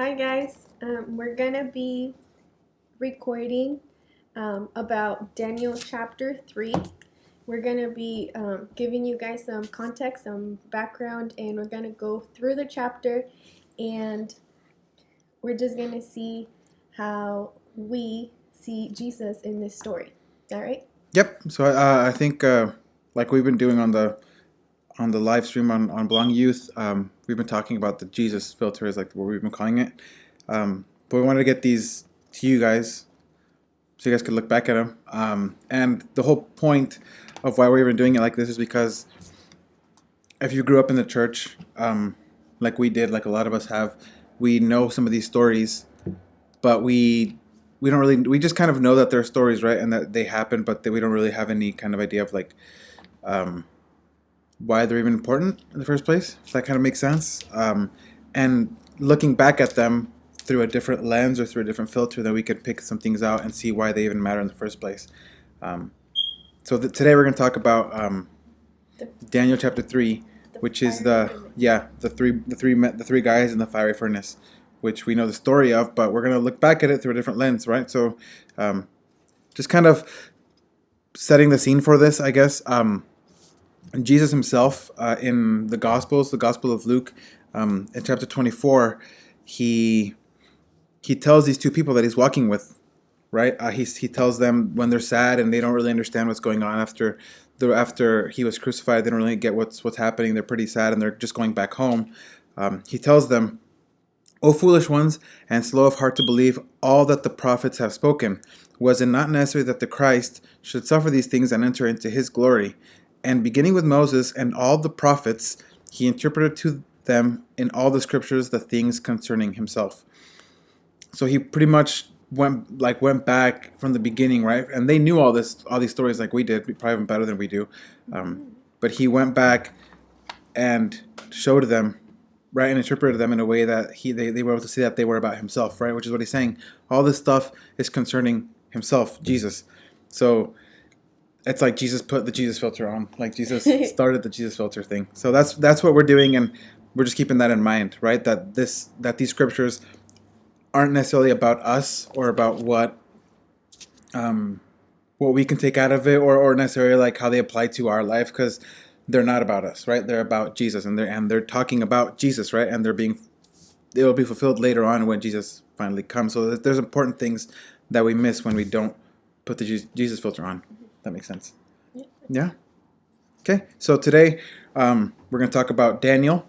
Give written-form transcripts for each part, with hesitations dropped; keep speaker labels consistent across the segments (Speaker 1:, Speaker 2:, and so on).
Speaker 1: Hi guys, we're gonna be recording about Daniel chapter 3. We're gonna be giving you guys some context, some background, and we're gonna go through the chapter and we're just gonna see how we see Jesus in this story. All right?
Speaker 2: Yep. So I think like we've been doing on the live stream on Belong Youth, we've been talking about the Jesus filter is like what we've been calling it. But we wanted to get these to you guys so you guys could look back at them. And the whole point of why we're even doing it like this is because if you grew up in the church, like we did, like a lot of us have, we know some of these stories, but we don't really we just kind of know that they're stories, right, and that they happen, but that we don't really have any kind of idea of like um, why they're even important in the first place. If that kind of makes sense. And looking back at them through a different lens or through a different filter, then we could pick some things out and see why they even matter in the first place. Um, Today we're going to talk about
Speaker 1: The,
Speaker 2: Daniel chapter 3,
Speaker 1: the
Speaker 2: which is
Speaker 1: fiery furnace.
Speaker 2: the three guys in the fiery furnace, which we know the story of, but we're going to look back at it through a different lens, right? So um, just kind of setting the scene for this, I guess. Jesus himself, in the Gospels, the Gospel of Luke, in chapter 24, he he tells these two people that he's walking with, right? He tells them when they're sad and they don't really understand what's going on after he was crucified. They don't really get what's happening. They're pretty sad and they're just going back home. He tells them, "O foolish ones, and slow of heart to believe all that the prophets have spoken. Was it not necessary that the Christ should suffer these things and enter into his glory? And beginning with Moses and all the prophets, he interpreted to them in all the scriptures the things concerning himself." So he pretty much went back from the beginning, right? And they knew all these stories like we did, probably even better than we do. But he went back and showed them, right, and interpreted them in a way that they were able to see that they were about himself, right? Which is what he's saying. All this stuff is concerning himself, Jesus. So it's like Jesus put the Jesus filter on, like Jesus started the Jesus filter thing. So that's what we're doing, and we're just keeping that in mind, right? That these scriptures aren't necessarily about us or about um, what we can take out of it, or necessarily like how they apply to our life, because they're not about us, right? They're about Jesus, and they're talking about Jesus, right? And it will be fulfilled later on when Jesus finally comes. So there's important things that we miss when we don't put the Jesus filter on. That makes sense. Yeah. Okay. So today we're going to talk about Daniel,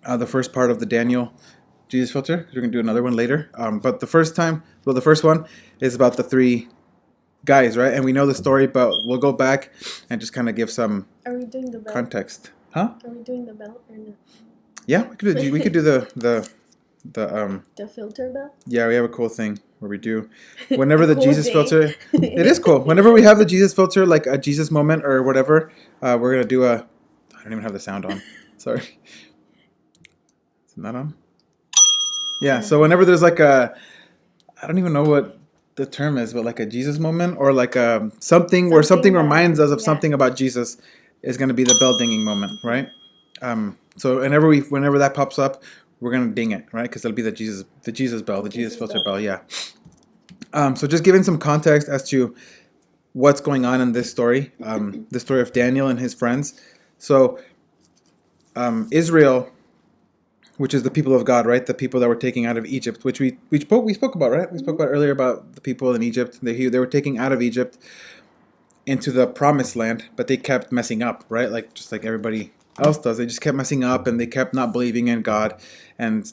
Speaker 2: the first part of the Daniel Jesus filter, because we're going to do another one later. But the first one is about the three guys, right? And we know the story, but we'll go back and just kind of give some
Speaker 1: Are we doing the bell?
Speaker 2: context. Huh?
Speaker 1: Are we doing the bell or no?
Speaker 2: Yeah, we could do the
Speaker 1: The filter bell?
Speaker 2: yeah, we have a cool thing where we do whenever the
Speaker 1: Cool
Speaker 2: Jesus
Speaker 1: thing.
Speaker 2: filter. It is cool. Whenever we have the Jesus filter, like a Jesus moment or whatever, we're gonna do a. I don't even have the sound on. Sorry, is it not on? Yeah. So whenever there's like I don't even know what the term is, but like a Jesus moment or like something where something
Speaker 1: Something that,
Speaker 2: reminds us of
Speaker 1: yeah.
Speaker 2: something about Jesus is gonna be the bell dinging moment, right? So whenever that pops up, we're gonna ding it, right? Because it'll be the Jesus bell, the Jesus filter bell, yeah. So just giving some context as to what's going on in this story, the story of Daniel and his friends. So Israel, which is the people of God, right? The people that were taken out of Egypt, which we spoke about, right? We spoke about earlier about the people in Egypt. They were taken out of Egypt into the promised land, but they kept messing up, right? Like just like everybody else does. They just kept messing up and they kept not believing in God, and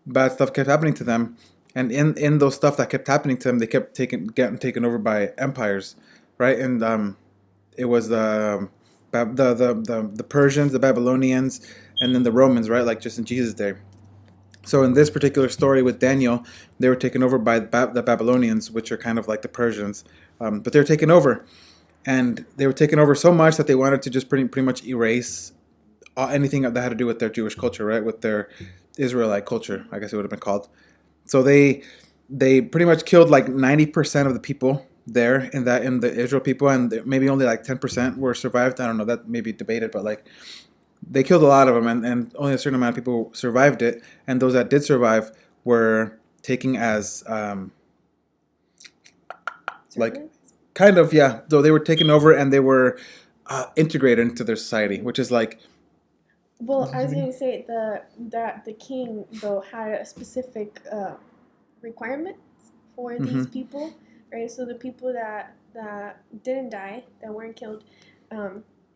Speaker 2: bad stuff kept happening to them. And in those stuff that kept happening to them, they kept getting taken over by empires, right? And it was the Persians, the Babylonians, and then the Romans, right? Like just in Jesus' day. So in this particular story with Daniel, they were taken over by the Babylonians, which are kind of like the Persians, but they were taken over, and they were taken over so much that they wanted to just pretty much erase anything that had to do with their Jewish culture, right? With their Israelite culture, I guess it would have been called. So they pretty much killed like 90% of the people there in the Israel people, and maybe only like 10% were survived. I don't know, that may be debated, but like they killed a lot of them, and only a certain amount of people survived it. And those that did survive were taken as like
Speaker 1: Servants?
Speaker 2: kind of, yeah. So they were taken over and they were integrated into their society, which is like,
Speaker 1: Well, I was gonna say that the king though had a specific requirements for these
Speaker 2: mhm,
Speaker 1: people, right? So the people that didn't die, that weren't killed,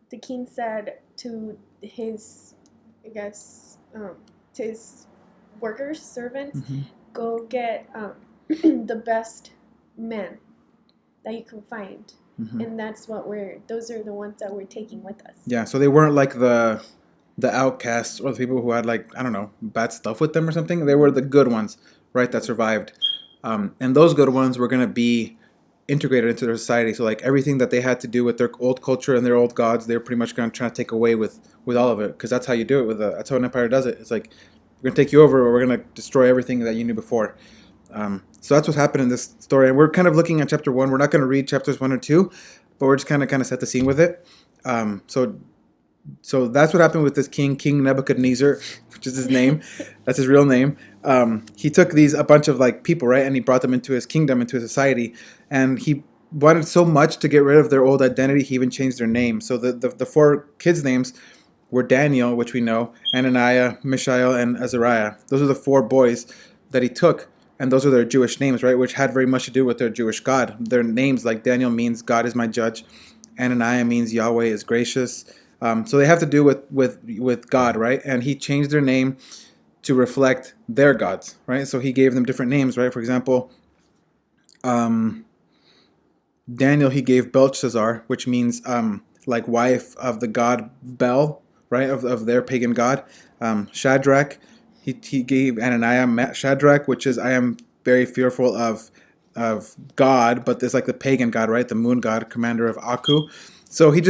Speaker 1: the king said to his, I guess, to his workers, servants,
Speaker 2: mhm,
Speaker 1: go get the best men that you can find,
Speaker 2: mhm.
Speaker 1: and that's what we're. Those are the ones that we're taking with us.
Speaker 2: Yeah. So they weren't like the outcasts or the people who had like, I don't know, bad stuff with them or something. They were the good ones, right, that survived. And those good ones were gonna be integrated into their society. So like everything that they had to do with their old culture and their old gods, they're pretty much gonna try to take away with all of it, because that's how you do it. That's how an empire does it. It's like we're gonna take you over, or we're gonna destroy everything that you knew before. So that's what's happened in this story, and we're kind of looking at chapter one. We're not going to read chapters 1 or 2, but we're just kind of set the scene with it. So that's what happened with this King Nebuchadnezzar, which is his name. That's his real name. He took a bunch of like people, right, and he brought them into his kingdom, into his society, and he wanted so much to get rid of their old identity. He even changed their name. So the four kids' names were Daniel, which we know, Ananiah, Mishael, and Azariah. Those are the four boys that he took, and those are their Jewish names, right, which had very much to do with their Jewish God. Their names, like Daniel means God is my judge, Ananiah means Yahweh is gracious. So they have to do with God, right? And he changed their name to reflect their gods, right? So he gave them different names, right? For example, um, Daniel, he gave Belshazzar, which means like wife of the god Bel, right? Of their pagan god. Shadrach, he gave Ananiah Shadrach, which is I am very fearful of God, but it's like the pagan god, right? The moon god, commander of Aku. So he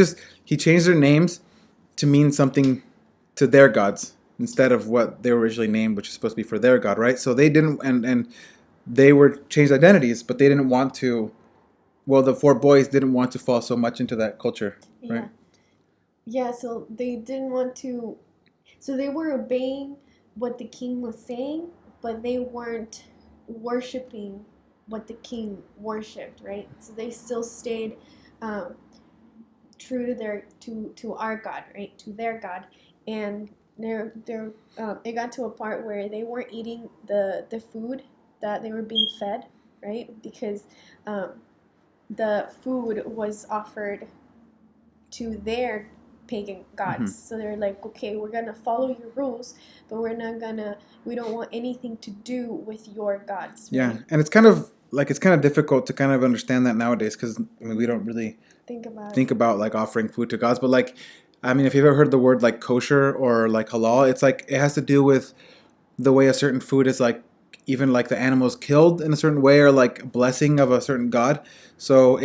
Speaker 2: changed their names to mean something to their gods instead of what they were originally named, which is supposed to be for their god, right? So they didn't, and they were changed identities, but they didn't want to. Well, the four boys didn't want to fall so much into that culture,
Speaker 1: Yeah.
Speaker 2: right?
Speaker 1: Yeah, so they didn't want to. So they were obeying what the king was saying, but they weren't worshiping what the king worshipped, right? So they still stayed um, true to to our God, right? To their God, and it got to a part where they weren't eating the food that they were being fed, right? Because um, the food was offered to their pagan
Speaker 2: Mm-hmm.
Speaker 1: gods. So they're like, okay, we're gonna follow your rules, but we don't want anything to do with your gods,
Speaker 2: Yeah,
Speaker 1: right?
Speaker 2: and it's kind of difficult to kind of understand that nowadays, because I mean we don't really
Speaker 1: Think about
Speaker 2: think
Speaker 1: it.
Speaker 2: about like offering food to gods, but like I mean if you've ever heard the word like kosher or like halal, it's like it has to do with the way a certain food is like even like the animals killed in a certain way or like a blessing of a certain god. So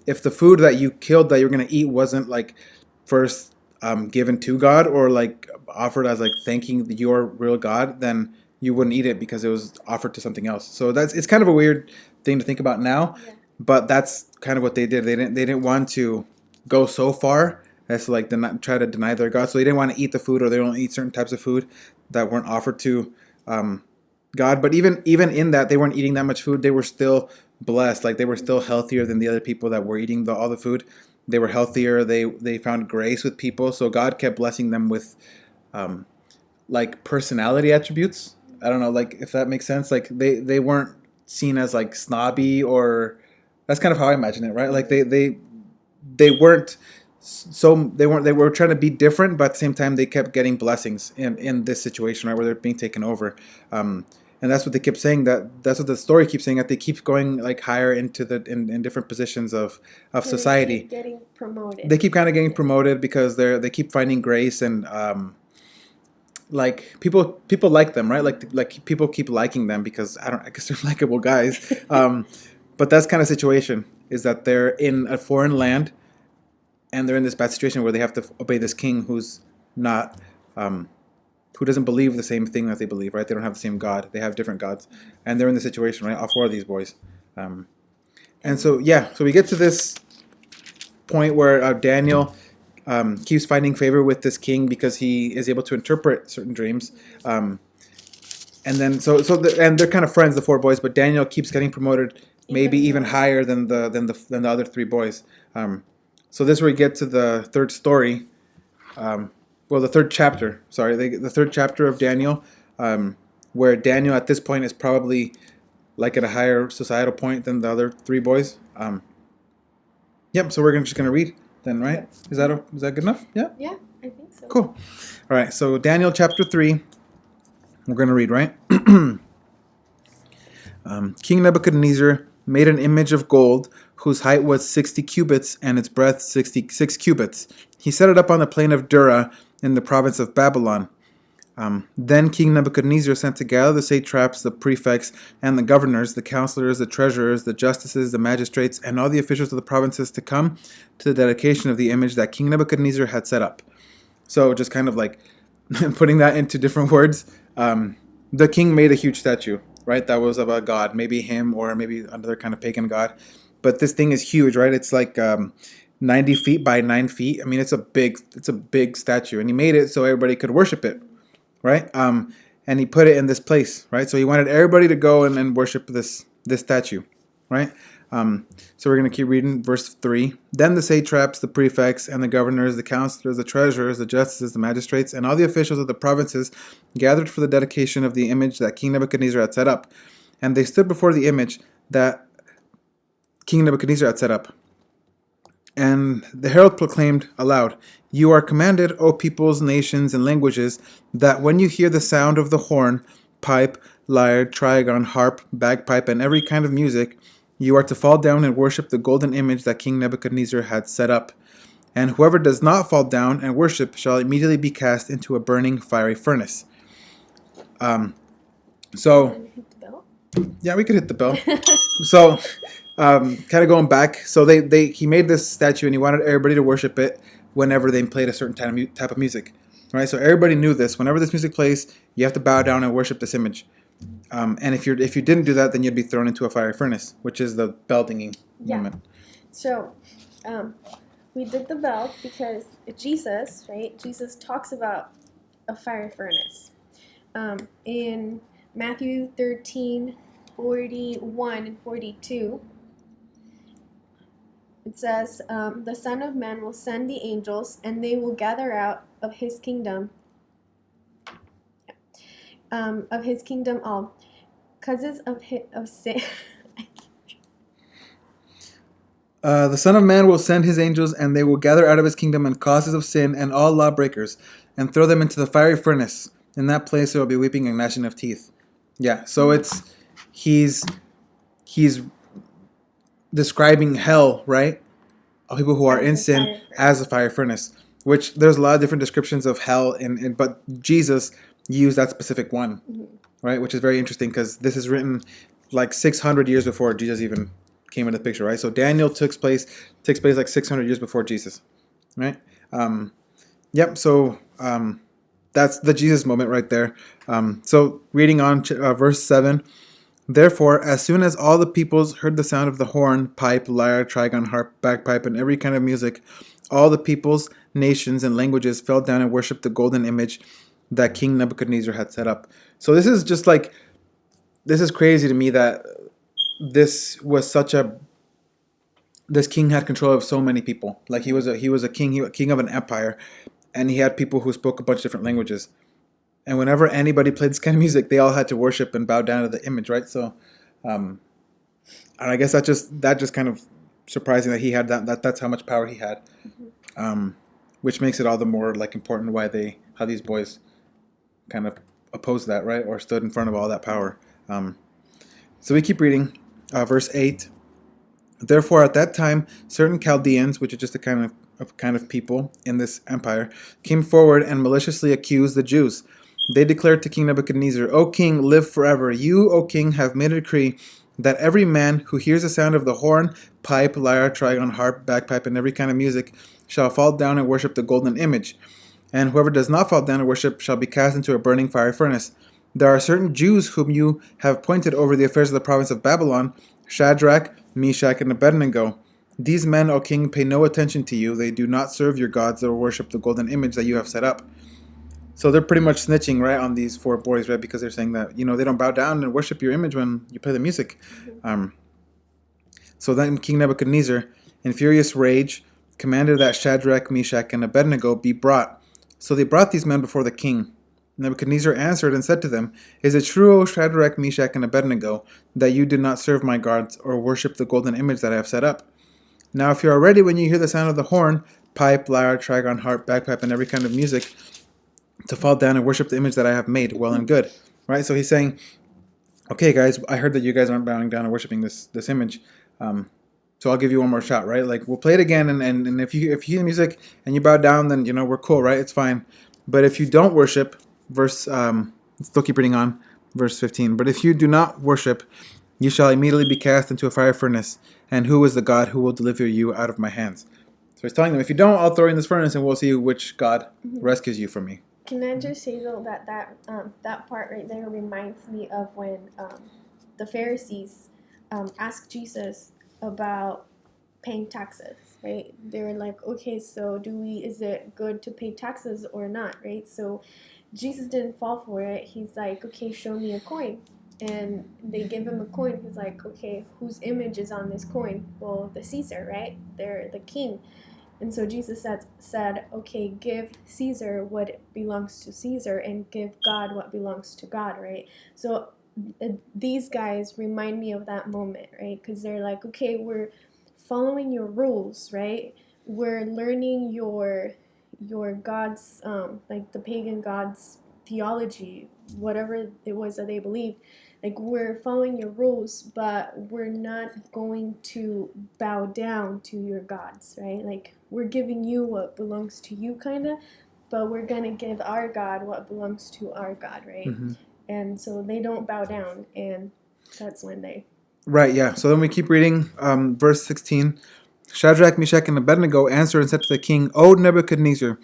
Speaker 2: if the food that you killed that you're gonna eat wasn't like first given to God or like offered as like thanking your real God, then you wouldn't eat it because it was offered to something else. So it's kind of a weird thing to think about now,
Speaker 1: Yeah.
Speaker 2: but that's kind of what they did. They didn't want to go so far as to like try to deny their God. So they didn't want to eat the food, or they don't eat certain types of food that weren't offered to um, God. But even in that, they weren't eating that much food. They were still blessed. Like they were still healthier than the other people that were eating all the food. They were healthier. They found grace with people. So God kept blessing them with um, like personality attributes. I don't know, like if that makes sense. Like they weren't seen as like snobby, or that's kind of how I imagine it, right? Like they weren't they were trying to be different, but at the same time they kept getting blessings in this situation, right, where they're being taken over. And that's what they kept saying, that's what the story keeps saying, that they keep going like higher into in different positions of
Speaker 1: So they
Speaker 2: society.
Speaker 1: keep getting
Speaker 2: They
Speaker 1: promoted.
Speaker 2: keep kind of getting
Speaker 1: Yeah.
Speaker 2: promoted because they keep finding grace, and like people like them, right? Like people keep liking them because I guess they're likable guys. But that's kind of situation, is that they're in a foreign land and they're in this bad situation where they have to obey this king who's not um, who doesn't believe the same thing that they believe, right? They don't have the same God. They have different gods, and they're in the situation, right? All four of these boys, um, and
Speaker 1: And
Speaker 2: so yeah, so we get to this point where Daniel keeps finding favor with this king because he is able to interpret certain dreams. Um, and then and they're kind of friends, the four boys, but Daniel keeps getting promoted, maybe even higher than the other three boys. So this is where we get to the third story. The third chapter. Sorry, the third chapter of Daniel, where Daniel at this point is probably like at a higher societal point than the other three boys. Yep. So we're just gonna read then, right? Is that good enough? Yeah.
Speaker 1: Yeah, I think so.
Speaker 2: Cool. All right. So Daniel chapter 3. We're gonna read, right? King Nebuchadnezzar made an image of gold whose height was 60 cubits and its breadth 66 cubits. He set it up on the plain of Dura in the province of Babylon. Then King Nebuchadnezzar sent to gather the satraps, the prefects, and the governors, the counselors, the treasurers, the justices, the magistrates, and all the officials of the provinces to come to the dedication of the image that King Nebuchadnezzar had set up. So just kind of like putting that into different words, the king made a huge statue, right? That was of a god, maybe him or maybe another kind of pagan god. But this thing is huge, right? It's like 90 feet by 9 feet. I mean, it's a big statue, and he made it so everybody could worship it, right? And he put it in this place, right? So he wanted everybody to go and worship this statue, right? So we're going to keep reading verse 3. Then the satraps, the prefects, and the governors, the counselors, the treasurers, the justices, the magistrates, and all the officials of the provinces gathered for the dedication of the image that King Nebuchadnezzar had set up. And they stood before the image that King Nebuchadnezzar had set up. And the herald proclaimed aloud, "You are commanded, O peoples, nations, and languages, that when you hear the sound of the horn, pipe, lyre, trigon, harp, bagpipe, and every kind of music, you are to fall down and worship the golden image that King Nebuchadnezzar had set up. And whoever does not fall down and worship shall immediately be cast into a burning fiery furnace." So, yeah, we could hit the bell. So, kind of going back, so he made this statue and he wanted everybody to worship it whenever they played a certain type of music, right? So everybody knew this. Whenever this music plays, you have to bow down and worship this image. And if you didn't do that, then you'd be thrown into a fiery furnace, which is the bell dinging moment.
Speaker 1: So, we did the bell because Jesus, right? Jesus talks about a fiery furnace. In Matthew 13:41 and 42, it says, "The Son of Man will send the angels, and they will gather out of his kingdom all causes of sin."
Speaker 2: The Son of Man will send his angels, and they will gather out of his kingdom and causes of sin and all lawbreakers, and throw them into the fiery furnace. In that place there will be weeping and gnashing of teeth. Yeah, so he's describing hell, right? Of people who are in sin as a fire furnace. Which there's a lot of different descriptions of hell, but Jesus used that specific one, right? Which is very interesting because this is written like 600 years before Jesus even came into the picture, right? So Daniel takes place like 600 years before Jesus, right? Yep. So that's the Jesus moment right there. So reading on verse 7. Therefore, as soon as all the peoples heard the sound of the horn, pipe, lyre, trigon, harp, bagpipe, and every kind of music, all the peoples, nations, and languages fell down and worshipped the golden image that King Nebuchadnezzar had set up. So this is crazy to me that this king had control of so many people. Like he was a king of an empire, and he had people who spoke a bunch of different languages. And whenever anybody played this kind of music, they all had to worship and bow down to the image, right? So, and I guess that just kind of surprising that he had that's how much power he had, which makes it all the more like important how these boys kind of opposed that, right, or stood in front of all that power. So we keep reading, verse 8. Therefore, at that time, certain Chaldeans, which are just a kind of people in this empire, came forward and maliciously accused the Jews. They declared to King Nebuchadnezzar, "O king, live forever. You, O king, have made a decree that every man who hears the sound of the horn, pipe, lyre, trigon, harp, bagpipe, and every kind of music shall fall down and worship the golden image. And whoever does not fall down and worship shall be cast into a burning fiery furnace. There are certain Jews whom you have appointed over the affairs of the province of Babylon, Shadrach, Meshach, and Abednego. These men, O king, pay no attention to you. They do not serve your gods or worship the golden image that you have set up." So they're pretty much snitching, right, on these four boys, right, because they're saying that they don't bow down and worship your image when you play the music. Um, so then King Nebuchadnezzar, in furious rage, commanded that Shadrach, Meshach, and Abednego be brought. So they brought these men before the king. Nebuchadnezzar answered and said to them, "Is it true, O Shadrach, Meshach, and Abednego, that you did not serve my gods or worship the golden image that I have set up? Now if you are ready when you hear the sound of the horn, pipe, lyre, trigon, harp, bagpipe, and every kind of music, to fall down and worship the image that I have made, well and good." Right? So he's saying, okay, guys, I heard that you guys aren't bowing down and worshiping this image. So I'll give you one more shot, right? Like we'll play it again, and if you hear the music and you bow down, then we're cool, right? It's fine. But if you don't worship, still keep reading on, verse 15. But if you do not worship, you shall immediately be cast into a fire furnace. And who is the God who will deliver you out of my hands? So he's telling them, if you don't, I'll throw you in this furnace, and we'll see which God rescues you from me.
Speaker 1: Can I just say though that part right there reminds me of when the Pharisees asked Jesus about paying taxes, right? They were like, okay, so is it good to pay taxes or not, right? So Jesus didn't fall for it. He's like, okay, show me a coin. And they give him a coin. He's like, okay, whose image is on this coin? Well, the Caesar, right? They're the king. And so Jesus said, okay, give Caesar what belongs to Caesar and give God what belongs to God, right? So these guys remind me of that moment, right? Because they're like, okay, we're following your rules, right? We're learning your God's, like the pagan gods' theology, whatever it was that they believed. Like we're following your rules, but we're not going to bow down to your gods, right? Like we're giving you what belongs to you, kind of, but we're gonna give our God what belongs to our God, right?
Speaker 2: Mm-hmm.
Speaker 1: And so they don't bow down, and that's when they.
Speaker 2: Right, yeah. So then we keep reading, verse 16. Shadrach, Meshach, and Abednego answered and said to the king, O Nebuchadnezzar,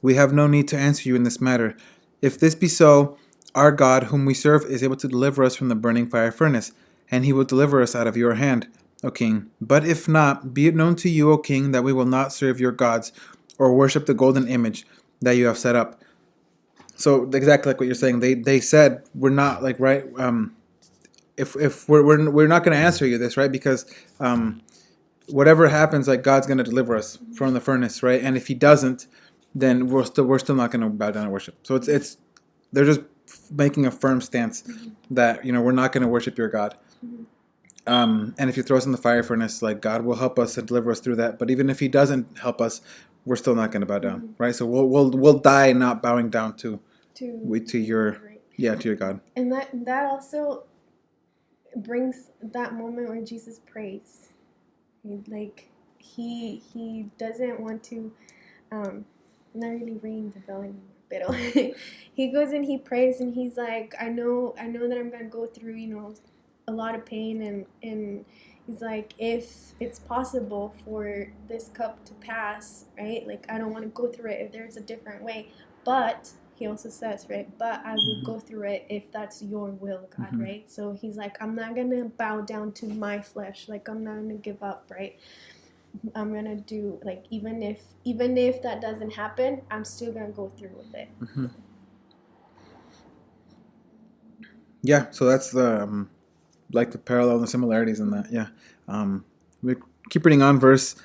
Speaker 2: we have no need to answer you in this matter. If this be so, our God, whom we serve, is able to deliver us from the burning fire furnace, and he will deliver us out of your hand, O king. But if not, be it known to you, O king, that we will not serve your gods or worship the golden image that you have set up. So exactly like what you're saying, they said we're not like right. If we're not going to answer you this, right, because whatever happens, like God's going to deliver us from the furnace, right? And if He doesn't, then we're still not going to bow down and worship. So it's they're just making a firm stance that we're not going to worship your God. And if you throw us in the fire furnace, like God will help us and deliver us through that. But even if He doesn't help us, we're still not going to bow down, right? So we'll die not bowing down to your to your God.
Speaker 1: And that also brings that moment where Jesus prays. Like he doesn't want to I'm not really ringing the bell anymore, but he goes and he prays and he's like, I know that I'm gonna go through a lot of pain, and he's like, if it's possible for this cup to pass, right, like I don't want to go through it if there's a different way, but he also says, right, but I will go through it if that's your will, God, right? So he's like, I'm not gonna bow down to my flesh, like I'm not gonna give up, right? I'm gonna do, like, even if that doesn't happen, I'm still gonna go through with it.
Speaker 2: Yeah, so that's the like the parallel and the similarities in that. Yeah, we keep reading on, verse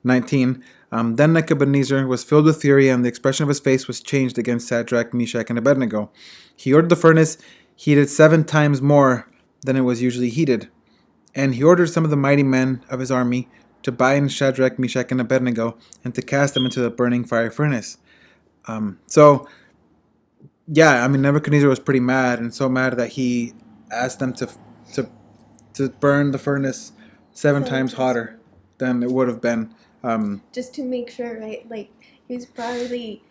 Speaker 2: 19. Then Nebuchadnezzar was filled with fury, and the expression of his face was changed against Shadrach, Meshach, and Abednego. He ordered the furnace heated 7 times more than it was usually heated, and he ordered some of the mighty men of his army to bind Shadrach, Meshach, and Abednego, and to cast them into the burning fire furnace. So, yeah, I mean, Nebuchadnezzar was pretty mad, and so mad that he asked them to to burn the furnace 7 times hotter than it would have been.
Speaker 1: Just to make sure, right? Like, he was probably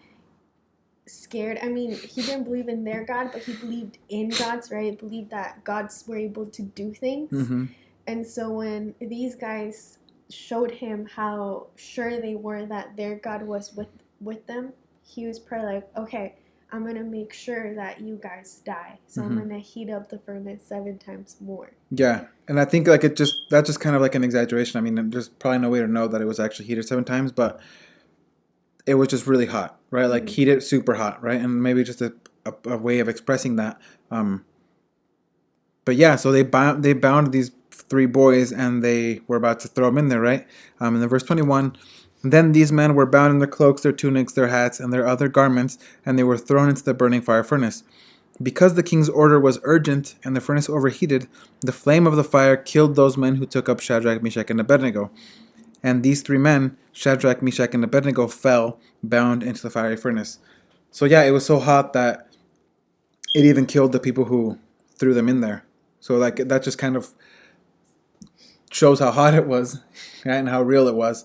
Speaker 1: scared. I mean, he didn't believe in their God, but he believed in God's, right? Believed that gods were able to do things. And so when these guys showed him how sure they were that their God was with them, he was probably like, okay, I'm gonna make sure that you guys die. So I'm gonna heat up the furnace 7 times more.
Speaker 2: Yeah, and I think like that's just kind of like an exaggeration. I mean, there's probably no way to know that it was actually heated 7 times, but it was just really hot, right? Like heated, super hot, right? And maybe just a way of expressing that. But yeah, so they bound these three boys and they were about to throw them in there, right? In the verse 21, then these men were bound in their cloaks, their tunics, their hats, and their other garments, and they were thrown into the burning fire furnace. Because the king's order was urgent and the furnace overheated, the flame of the fire killed those men who took up Shadrach, Meshach, and Abednego. And these three men, Shadrach, Meshach, and Abednego, fell bound into the fiery furnace. So yeah, it was so hot that it even killed the people who threw them in there. So like that just kind of shows how hot it was, right, and how real it was.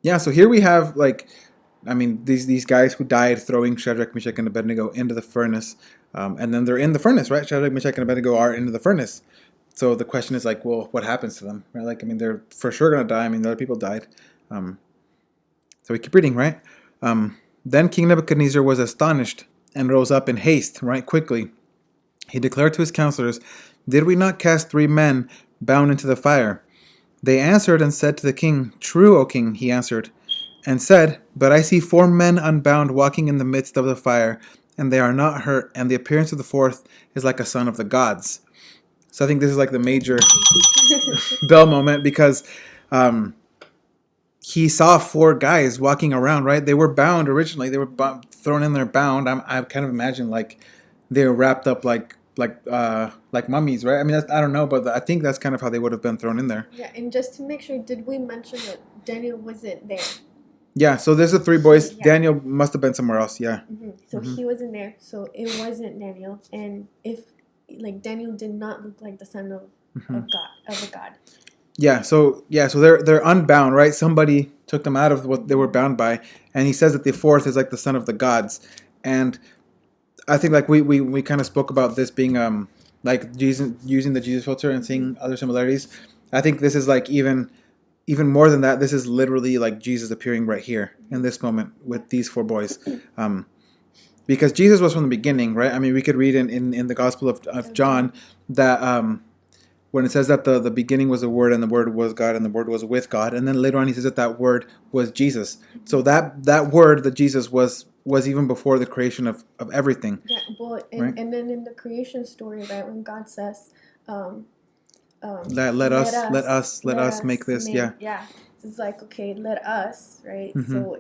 Speaker 2: Yeah, so here we have like, I mean, these guys who died throwing Shadrach, Meshach, and Abednego into the furnace, and then they're in the furnace, right? Shadrach, Meshach, and Abednego are into the furnace. So the question is like, well, what happens to them, right? Like, I mean, they're for sure gonna die. I mean, the other people died. So we keep reading, right? Then King Nebuchadnezzar was astonished and rose up in haste, right, quickly. He declared to his counselors, "Did we not cast three men bound into the fire?" They answered and said to the king, "True, O king," he answered, and said, "But I see four men unbound walking in the midst of the fire, and they are not hurt, and the appearance of the fourth is like a son of the gods." So I think this is like the major bell moment because he saw four guys walking around, right? They were bound originally. They were thrown in there bound. I kind of imagine like they were wrapped up like mummies, right? I mean, I don't know, but I think that's kind of how they would have been thrown in there.
Speaker 1: Yeah, and just to make sure, did we mention that Daniel wasn't there?
Speaker 2: Yeah, so there's the three boys.
Speaker 1: Yeah.
Speaker 2: Daniel must have been somewhere else. Yeah.
Speaker 1: So he wasn't there, so it wasn't Daniel. And if like Daniel did not look like the son of a god.
Speaker 2: Yeah, so they're unbound, right? Somebody took them out of what they were bound by, and he says that the fourth is like the son of the gods. And I think like we kind of spoke about this being like Jesus, using the Jesus filter and seeing other similarities. I think this is like even more than that. This is literally like Jesus appearing right here in this moment with these four boys. Because Jesus was from the beginning, right? I mean, we could read in the Gospel of John that when it says that the beginning was the Word and the Word was God and the Word was with God, and then later on he says that that Word was Jesus. So that Word, that Jesus was even before the creation of everything.
Speaker 1: Yeah, well,
Speaker 2: right?
Speaker 1: And then in the creation story, right, when God says,
Speaker 2: let us make this, yeah.
Speaker 1: Yeah, it's like, okay, let us, right?
Speaker 2: Mm-hmm.
Speaker 1: So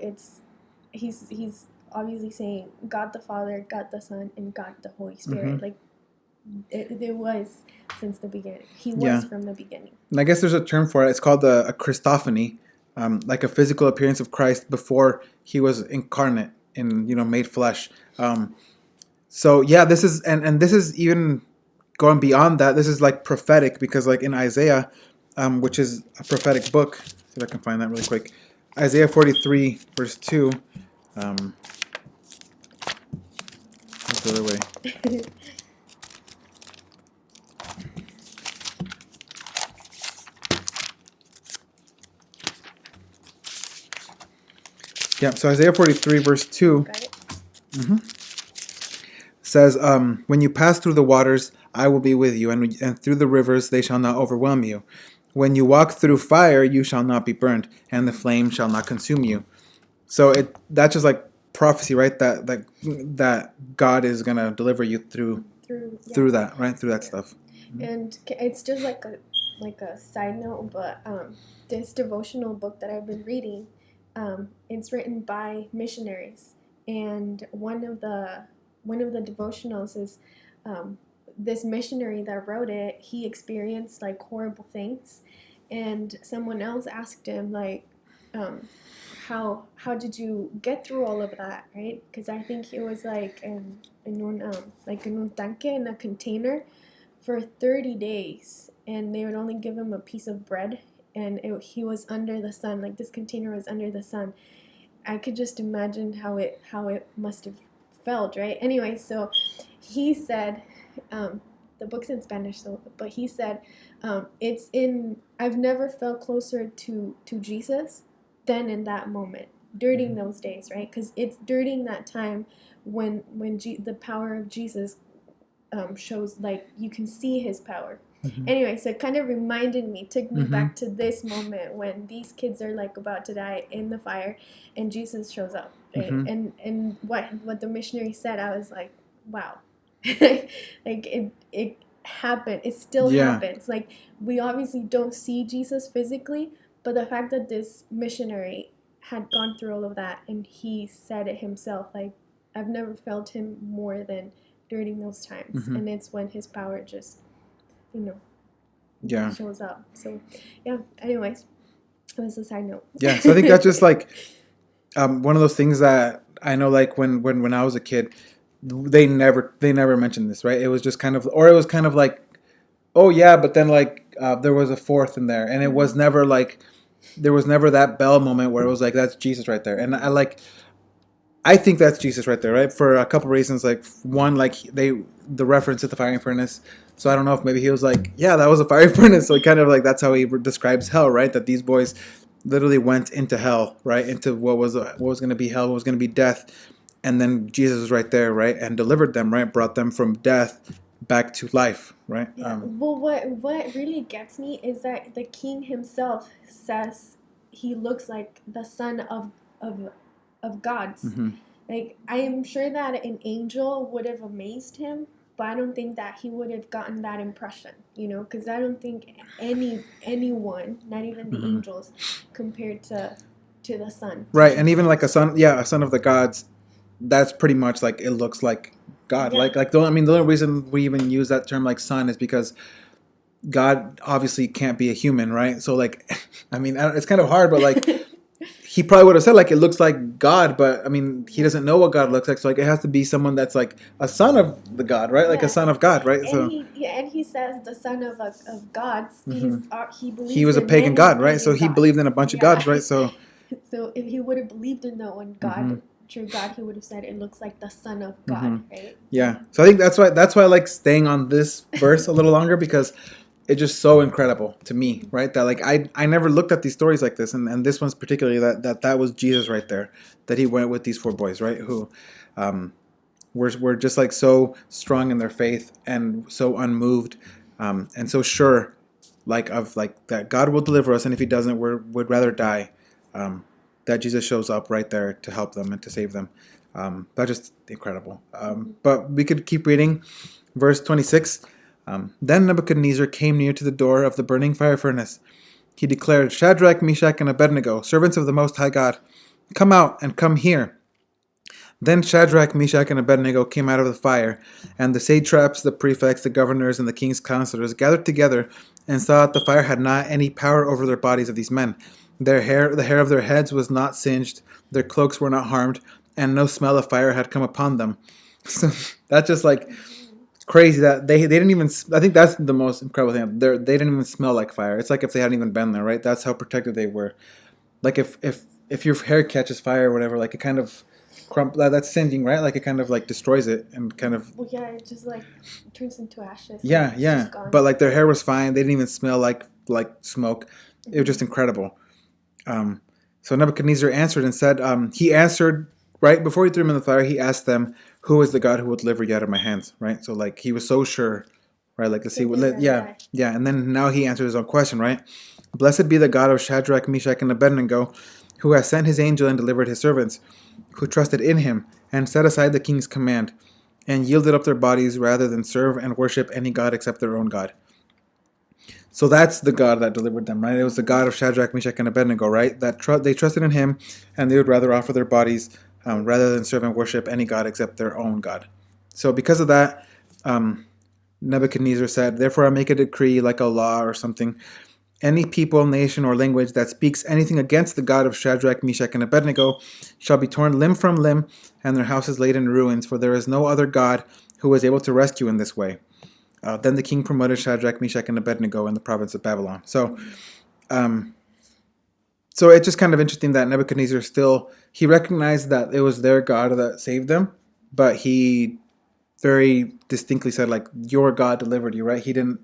Speaker 1: he's obviously saying God the Father, God the Son, and God the Holy Spirit.
Speaker 2: Mm-hmm.
Speaker 1: Like it was since the beginning. He was from the beginning.
Speaker 2: And I guess there's a term for it. It's called a Christophany, like a physical appearance of Christ before he was incarnate and made flesh. So yeah, this is and this is even going beyond that. This is like prophetic because like in Isaiah, which is a prophetic book. See if I can find that really quick. Isaiah 43 verse 2. That's the other way. Yeah, so Isaiah 43 verse 2 says, "When you pass through the waters, I will be with you, and through the rivers, they shall not overwhelm you. When you walk through fire, you shall not be burned, and the flame shall not consume you." So that's just like prophecy, right? That God is gonna deliver you through that, right? Through that stuff.
Speaker 1: And it's just like a side note, but this devotional book that I've been reading, it's written by missionaries, and one of the devotionals is this missionary that wrote it. He experienced like horrible things, and someone else asked him like, how did you get through all of that, right? Because I think it was like in un tanque, in a container, for 30 days, and they would only give him a piece of bread, and he was under the sun. Like, this container was under the sun. I could just imagine how it must have felt, right? Anyway, so he said, the book's in Spanish, so, but he said, I've never felt closer to Jesus than in that moment, during those days, right? Because it's during that time when the power of Jesus shows, like, you can see his power.
Speaker 2: Mhm.
Speaker 1: Anyway, so it kind of reminded me, took me
Speaker 2: Mhm.
Speaker 1: back to this moment when these kids are like about to die in the fire, and Jesus shows up, right?
Speaker 2: Mhm.
Speaker 1: And what the missionary said, I was like, wow, like it happened. It still
Speaker 2: Yeah.
Speaker 1: happens. Like, we obviously don't see Jesus physically, but the fact that this missionary had gone through all of that, and he said it himself, like, I've never felt him more than during those times,
Speaker 2: Mhm.
Speaker 1: and it's when his power just, you know,
Speaker 2: Yeah.
Speaker 1: shows up. So, yeah. Anyways, it was a side note.
Speaker 2: Yeah. So I think that's just like one of those things that I know, like when I was a kid, they never mentioned this, right? It was just kind of, or it was kind of like, oh yeah, but then like there was a fourth in there, and it was never like there was never that bell moment where it was like that's Jesus right there, and I think that's Jesus right there, right? For a couple reasons. Like one, like the reference to the fiery furnace. So I don't know if maybe he was like, yeah, that was a fiery furnace. So he kind of like that's how he describes hell, right? That these boys literally went into hell, right? Into what was going to be hell, what was going to be death, and then Jesus was right there, right, and delivered them, right, brought them from death back to life, right?
Speaker 1: Yeah. Well, what really gets me is that the king himself says he looks like the son of of gods.
Speaker 2: Mm-hmm.
Speaker 1: Like, I am sure that an angel would have amazed him, but I don't think that he would have gotten that impression. Because I don't think anyone, not even the
Speaker 2: Mm-hmm.
Speaker 1: angels, compared to the son, to
Speaker 2: Right, and even like
Speaker 1: Jesus.
Speaker 2: a son of the gods, that's pretty much like it looks like God.
Speaker 1: Yeah.
Speaker 2: The only reason we even use that term like son is because God obviously can't be a human, right? So like, I mean, it's kind of hard, but like he probably would have said like it looks like God, but I mean he doesn't know what God looks like, so like it has to be someone that's like a son of the God, right? Like a
Speaker 1: Yeah,
Speaker 2: son of God, right?
Speaker 1: and
Speaker 2: So
Speaker 1: he says the son of gods.
Speaker 2: hmm
Speaker 1: He
Speaker 2: he
Speaker 1: believes
Speaker 2: was a
Speaker 1: in
Speaker 2: pagan
Speaker 1: many
Speaker 2: God, right? So
Speaker 1: pagan
Speaker 2: he believed in
Speaker 1: gods.
Speaker 2: a bunch of
Speaker 1: Yeah.
Speaker 2: gods, right? So
Speaker 1: So if he would have believed in the one
Speaker 2: hmm
Speaker 1: God, true God, he would have said it looks like the son of
Speaker 2: hmm
Speaker 1: God, right? So
Speaker 2: yeah. So I think that's why I like staying on this verse a little longer because it's just so incredible to me, right? That like I never looked at these stories like this, and this one's particularly that was Jesus right there, that he went with these four boys, right? Who um, were just like so strong in their faith and so unmoved, and so sure, like of like that God will deliver us, and if He doesn't, would rather die. That Jesus shows up right there to help them and to save them. That's just incredible. But we could keep reading. Verse 26. Then Nebuchadnezzar came near to the door of the burning fire furnace. He declared, Shadrach, Meshach, and Abednego, servants of the Most High God, come out and come here. Then Shadrach, Meshach, and Abednego came out of the fire, and the satraps, the prefects, the governors, and the king's counselors gathered together and saw that the fire had not any power over their bodies of these men. The hair of their heads was not singed, their cloaks were not harmed, and no smell of fire had come upon them. So that's just like crazy that they didn't even. I think that's the most incredible thing. They didn't even smell like fire. It's like if they hadn't even been there, right? That's how protected they were. Like if your hair catches fire or whatever, like it kind of that's singeing, right? Like it kind of like destroys it and kind of
Speaker 1: well, yeah, it just like turns into ashes. Like,
Speaker 2: yeah,
Speaker 1: it's
Speaker 2: yeah.
Speaker 1: just gone.
Speaker 2: But like their hair was fine. They didn't even smell like smoke. It was just incredible. Um, so Nebuchadnezzar answered and said, he answered right before he threw them in the fire. He asked them, "Who is the God who will deliver you out of my hands?" Right. So like he was so sure, right? Like let's see
Speaker 1: That
Speaker 2: what,
Speaker 1: they were gonna
Speaker 2: yeah,
Speaker 1: die.
Speaker 2: yeah. And then now he answers his own question, right? Blessed be the God of Shadrach, Meshach, and Abednego, who has sent his angel and delivered his servants, who trusted in him and set aside the king's command, and yielded up their bodies rather than serve and worship any god except their own God. So that's the God that delivered them, right? It was the God of Shadrach, Meshach, and Abednego, right? They trusted in Him, and they would rather offer their bodies rather than serve and worship any God except their own God. So because of that, um, Nebuchadnezzar said, "Therefore I make a decree, like a law or something. Any people, nation, or language that speaks anything against the God of Shadrach, Meshach, and Abednego shall be torn limb from limb, and their houses laid in ruins. For there is no other God who is able to rescue in this way." Then the king promoted Shadrach, Meshach, and Abednego in the province of Babylon. Um, so it's just kind of interesting that Nebuchadnezzar still he recognized that it was their God that saved them, but he very distinctly said like your God delivered you, right? He didn't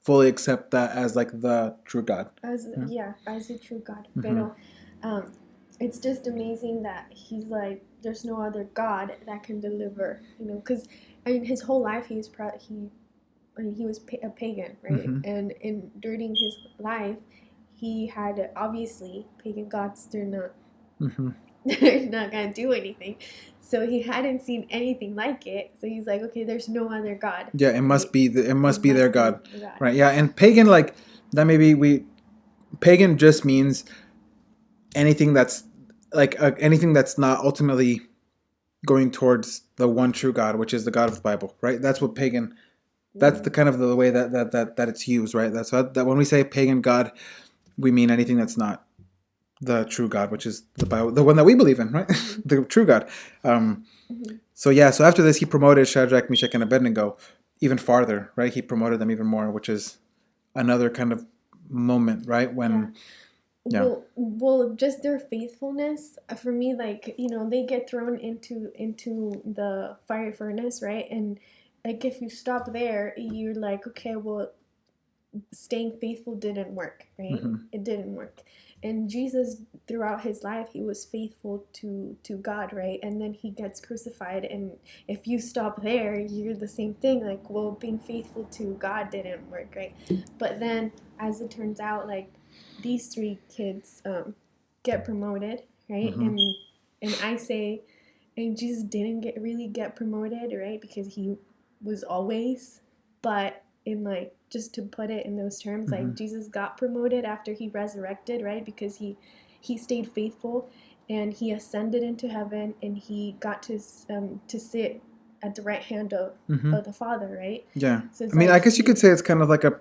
Speaker 2: fully accept that as like the true God.
Speaker 1: As
Speaker 2: Yeah.
Speaker 1: Yeah, as a true God.
Speaker 2: Mm-hmm.
Speaker 1: Pero it's just amazing that he's like, there's no other God that can deliver. Because I mean, his whole life he he was a pagan, right?
Speaker 2: Mhm.
Speaker 1: And during his life, he had obviously pagan gods. They're not
Speaker 2: Mhm.
Speaker 1: they're not gonna do anything. So he hadn't seen anything like it. So he's like, okay, there's no other god,
Speaker 2: Yeah, it must
Speaker 1: right?
Speaker 2: be it must be their god,
Speaker 1: the God.
Speaker 2: right? Yeah, and pagan, like that, maybe we pagan just means anything that's like anything that's not ultimately going towards the one true God, which is the God of the Bible, right? That's what pagan. That's the kind of the way that it's used, right? That's that when we say pagan God, we mean anything that's not the true God, which is the Bible, the one that we believe in, right? The true God. So yeah, so after this, he promoted Shadrach, Meshach, and Abednego even farther, right? He promoted them even more, which is another kind of moment, right? When yeah.
Speaker 1: Well, just their faithfulness for me, like they get thrown into the fire furnace, right? And like if you stop there, you're like, okay, well, staying faithful didn't work, right?
Speaker 2: Mm-hmm.
Speaker 1: It didn't work. And Jesus, throughout his life, he was faithful to God, right? And then he gets crucified, and if you stop there, you're the same thing. Like, well, being faithful to God didn't work, right? But then, as it turns out, like these three kids get promoted, right?
Speaker 2: Mm-hmm.
Speaker 1: And I say, and Jesus didn't really get promoted, right? Because he was always, but in like just to put it in those terms,
Speaker 2: Mm-hmm.
Speaker 1: like Jesus got promoted after he resurrected, right? Because he stayed faithful and he ascended into heaven and he got to sit at the right hand
Speaker 2: Mm-hmm.
Speaker 1: of the Father, right?
Speaker 2: Yeah.
Speaker 1: So it's
Speaker 2: I mean,
Speaker 1: like
Speaker 2: I guess you could say it's kind of like a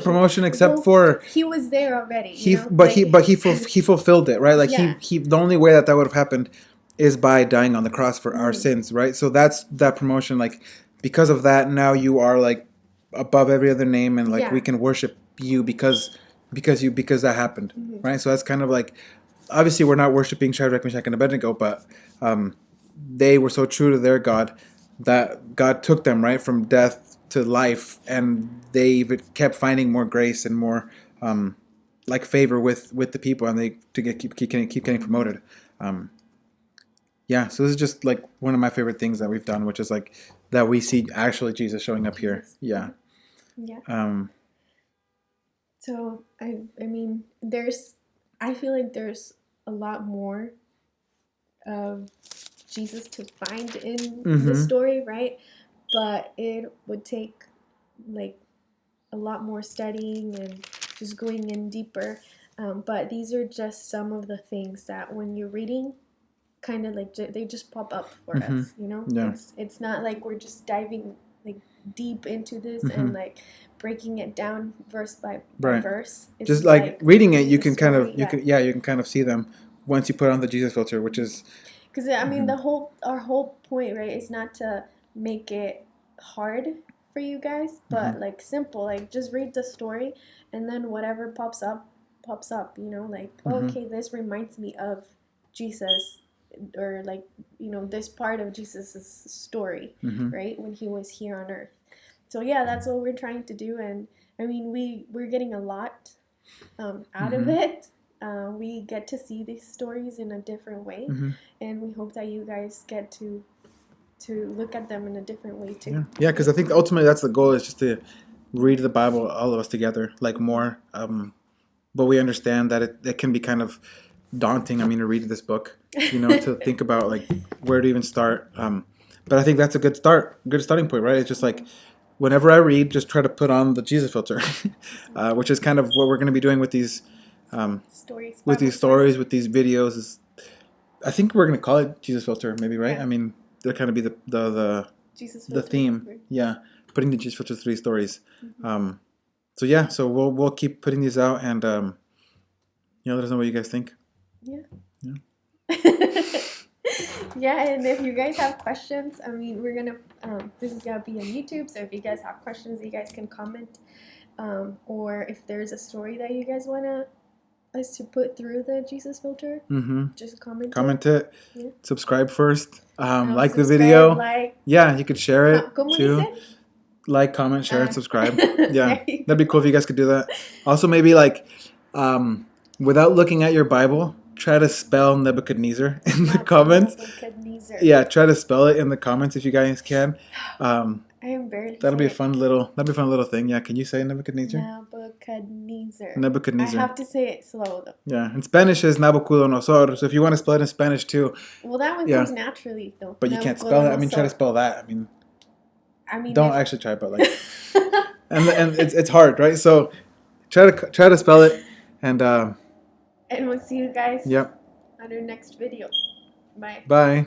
Speaker 2: promotion, except
Speaker 1: Well,
Speaker 2: for
Speaker 1: he was there already,
Speaker 2: he fulfilled it, right? Like
Speaker 1: Yeah.
Speaker 2: he the only way that would have happened is by dying on the cross for our sins, right? So that's that promotion. Like because of that, now you are like above every other name, and like we
Speaker 1: Yeah.
Speaker 2: can worship you because that happened, right? So that's kind of like obviously we're not worshiping Shadrach, Meshach, and Abednego, but they were so true to their God that God took them right from death to life, and they even kept finding more grace and more like favor with the people, and they to keep getting promoted. Yeah, so this is just like one of my favorite things that we've done, which is like that we see actually Jesus showing up here. Yeah.
Speaker 1: Yeah.
Speaker 2: Um,
Speaker 1: So I mean, I feel like there's a lot more of Jesus to find in the story, right? But it would take like a lot more studying and just going in deeper. But these are just some of the things that when you're reading, kind of like they just pop up for us.
Speaker 2: Yeah.
Speaker 1: It's not like we're just diving like deep into this and
Speaker 2: Mhm.
Speaker 1: like breaking it down verse by
Speaker 2: Right.
Speaker 1: verse. It's
Speaker 2: Just like reading it,
Speaker 1: reading
Speaker 2: you
Speaker 1: the
Speaker 2: can kind of
Speaker 1: story, yeah.
Speaker 2: you can kind of see them once you put on the Jesus filter, which is
Speaker 1: Because I mean, our whole point, right, is not to make it hard for you guys, but like simple. Like just read the story, and then whatever pops up, pops up. Like okay, this reminds me of Jesus, or like this part of Jesus's story, right, when he was here on earth. So yeah, that's what we're trying to do, and I mean, we're getting a lot out of it. We get to see these stories in a different way, and we hope that you guys get to look at them in a different way too.
Speaker 2: yeah, because I think ultimately that's the goal is just to read the Bible, all of us together, like more. But we understand that it can be kind of daunting. I mean, to read this book, to think about like where to even start. But I think that's a good starting point, right? It's just like whenever I read, just try to put on the Jesus filter, which is kind of what we're going to be doing with these
Speaker 1: Stories,
Speaker 2: with these stories, with these videos. I think we're going to call it Jesus filter, maybe, right?
Speaker 1: Yeah.
Speaker 2: I mean, they'll kind of be the
Speaker 1: Jesus
Speaker 2: the
Speaker 1: filter.
Speaker 2: theme, yeah. Putting the Jesus filter 3 stories. So yeah, so we'll keep putting these out, and let us know what you guys think.
Speaker 1: Yeah.
Speaker 2: Yeah.
Speaker 1: Yeah, and if you guys have questions, I mean, we're gonna this is gonna be on YouTube, so if you guys have questions, you guys can comment, or if there's a story that you guys wanna us to put through the Jesus filter, just comment
Speaker 2: it.
Speaker 1: Yeah.
Speaker 2: Subscribe first. Like the
Speaker 1: Subscribe,
Speaker 2: video.
Speaker 1: like.
Speaker 2: Yeah, you could share it
Speaker 1: ¿Cómo
Speaker 2: too.
Speaker 1: dice?
Speaker 2: Like, comment, share, and subscribe. Yeah,
Speaker 1: There you
Speaker 2: that'd be cool if you guys could do that. Also, maybe like, without looking at your Bible, try to spell Nebuchadnezzar in the comments.
Speaker 1: Nebuchadnezzar.
Speaker 2: Yeah, try to spell it in the comments if you guys can.
Speaker 1: I am barely.
Speaker 2: That'll be a
Speaker 1: saying
Speaker 2: fun little thing. Yeah, can you say Nebuchadnezzar?
Speaker 1: Nebuchadnezzar. I
Speaker 2: Nebuchadnezzar.
Speaker 1: have to say it slow though.
Speaker 2: Yeah, in Spanish is Nabucodonosor. So if you want to spell it in Spanish too,
Speaker 1: Well, that one
Speaker 2: Yeah.
Speaker 1: comes naturally though.
Speaker 2: but you can't spell it. I mean, try to
Speaker 1: Nabucodonosor.
Speaker 2: spell that. I mean,
Speaker 1: I mean,
Speaker 2: don't
Speaker 1: if-
Speaker 2: actually try, but like, and it's hard, right? So try to spell it, and
Speaker 1: and we'll see you guys
Speaker 2: yep.
Speaker 1: on our next video. Bye.
Speaker 2: Bye.